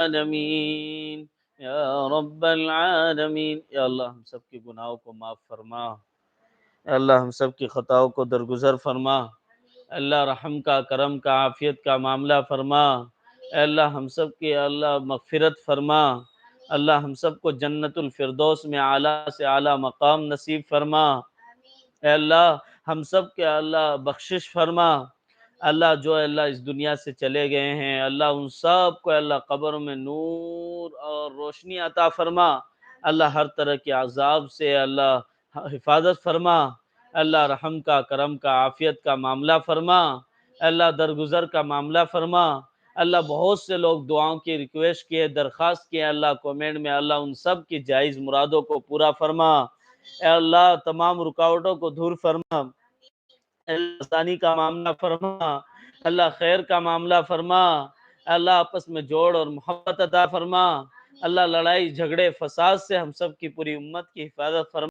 العالمین یا رب العالمین۔ یا اللہ ہم سب کے گناہوں کو معاف فرما، اے اللہ ہم سب کی خطاؤں کو درگزر فرما، اے اللہ رحم کا، کرم کا، عافیت کا معاملہ فرما، اے اللہ ہم سب کی اللہ مغفرت فرما، اللہ ہم سب کو جنت الفردوس میں اعلیٰ سے اعلیٰ مقام نصیب فرما، اے اللہ ہم سب کے اللہ بخشش فرما، اللہ جو اللہ اس دنیا سے چلے گئے ہیں اللہ ان سب کو اللہ قبر میں نور اور روشنی عطا فرما، اللہ ہر طرح کے عذاب سے اللہ حفاظت فرما، اللہ رحم کا، کرم کا، عافیت کا معاملہ فرما، اللہ درگزر کا معاملہ فرما، اللہ بہت سے لوگ دعاؤں کی ریکویسٹ کیے، درخواست کیے، اللہ کومنٹ میں اللہ ان سب کی جائز مرادوں کو پورا فرما، اے اللہ تمام رکاوٹوں کو دور فرما، اللہ آسانی کا معاملہ فرما، اللہ خیر کا معاملہ فرما، اللہ آپس میں جوڑ اور محبت عطا فرما، اللہ لڑائی جھگڑے فساد سے ہم سب کی پوری امت کی حفاظت فرما۔